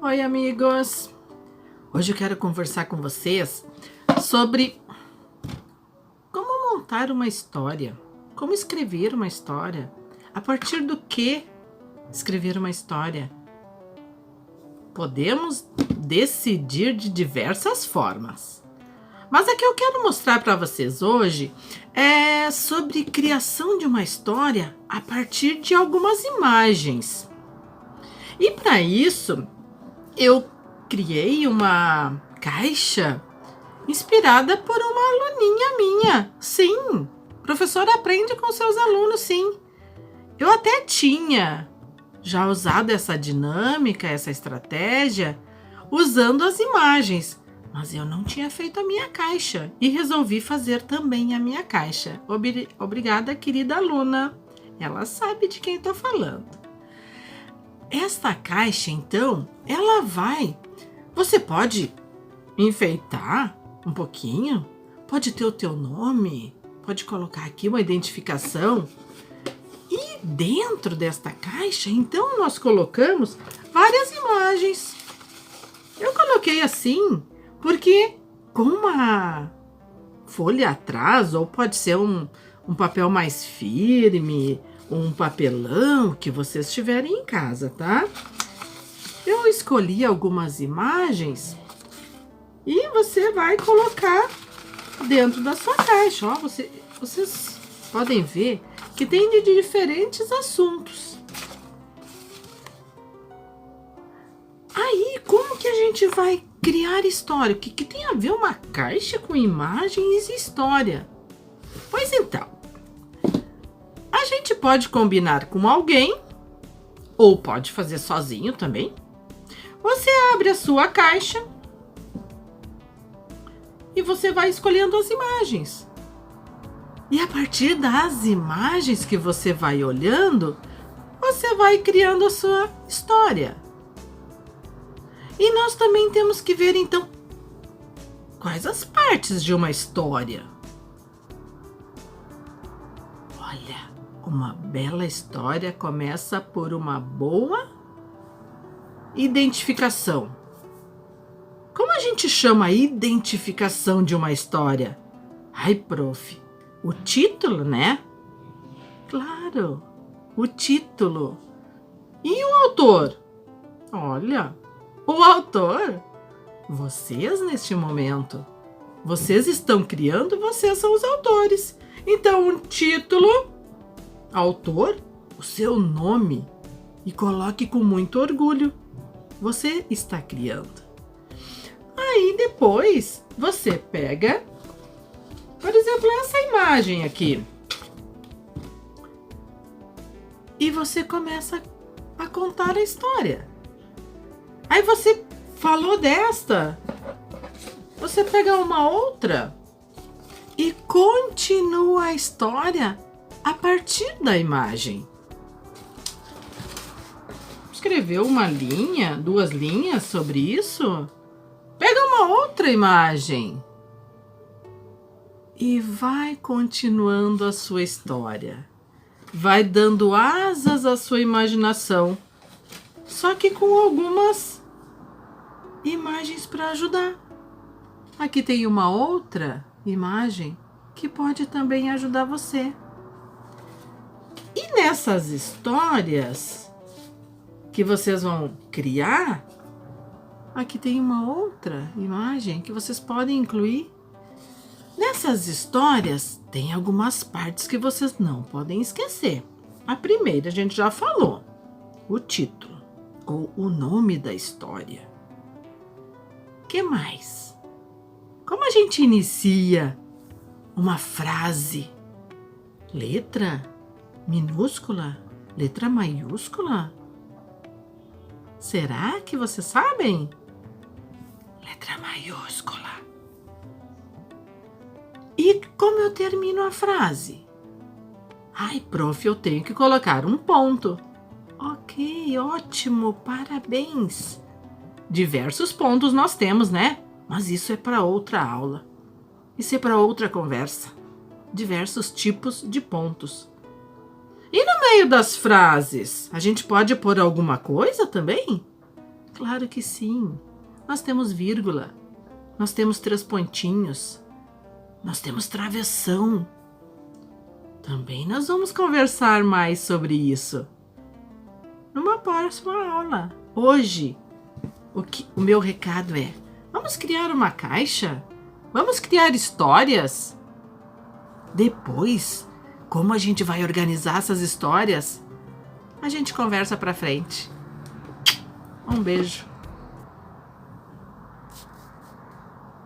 Oi, amigos! Hoje eu quero conversar com vocês sobre como montar uma história, como escrever uma história, a partir do que escrever uma história. Podemos decidir de diversas formas, mas a que eu quero mostrar para vocês hoje é sobre criação de uma história a partir de algumas imagens. E para isso, eu criei uma caixa inspirada por uma aluninha minha. Sim, professora aprende com seus alunos, sim. Eu até tinha já usado essa dinâmica, essa estratégia, usando as imagens, mas eu não tinha feito a minha caixa e resolvi fazer também a minha caixa. Obrigada, querida aluna. Ela sabe de quem estou falando. Esta caixa, então, você pode enfeitar um pouquinho, pode ter o teu nome, pode colocar aqui uma identificação. E dentro desta caixa, então, nós colocamos várias imagens. Eu coloquei assim, porque com uma folha atrás, ou pode ser um papel mais firme, um papelão que vocês tiverem em casa, tá? Eu escolhi algumas imagens e você vai colocar dentro da sua caixa. Ó, vocês podem ver que tem de diferentes assuntos. Aí, como que a gente vai criar história? O que tem a ver uma caixa com imagens e história? Pois então, a gente pode combinar com alguém, ou pode fazer sozinho também. Você abre a sua caixa e você vai escolhendo as imagens. E a partir das imagens que você vai olhando, você vai criando a sua história. E nós também temos que ver, então, quais as partes de uma história. Olha, uma bela história começa por uma boa identificação. Como a gente chama a identificação de uma história? Ai, prof, o título, né? Claro, o título. E o autor? Olha, o autor, vocês neste momento, vocês estão criando, vocês são os autores. Então, o título, autor, o seu nome, e coloque com muito orgulho. Você está criando. Aí depois você pega, por exemplo, essa imagem aqui. E você começa a contar a história. Aí você falou desta, você pega uma outra e continua a história a partir da imagem. Escreveu uma linha, 2 linhas sobre isso? Pega uma outra imagem e vai continuando a sua história. Vai dando asas à sua imaginação, só que com algumas imagens para ajudar. Aqui tem uma outra imagem que pode também ajudar você. E nessas histórias que vocês vão criar, aqui tem uma outra imagem que vocês podem incluir. Nessas histórias, tem algumas partes que vocês não podem esquecer. A primeira a gente já falou, o título ou o nome da história. Que mais? Como a gente inicia uma frase? Letra minúscula? Letra maiúscula? Será que vocês sabem? Letra maiúscula. E como eu termino a frase? Ai, prof, eu tenho que colocar um ponto. Ok, ótimo, parabéns. Diversos pontos nós temos, né? Mas isso é para outra aula. Isso é para outra conversa. Diversos tipos de pontos. E no meio das frases, a gente pode pôr alguma coisa também? Claro que sim. Nós temos vírgula, nós temos 3 pontinhos, nós temos travessão. Também nós vamos conversar mais sobre isso numa próxima aula. Hoje, o meu recado é: vamos criar uma caixa? Vamos criar histórias? Depois, como a gente vai organizar essas histórias, a gente conversa pra frente. Um beijo.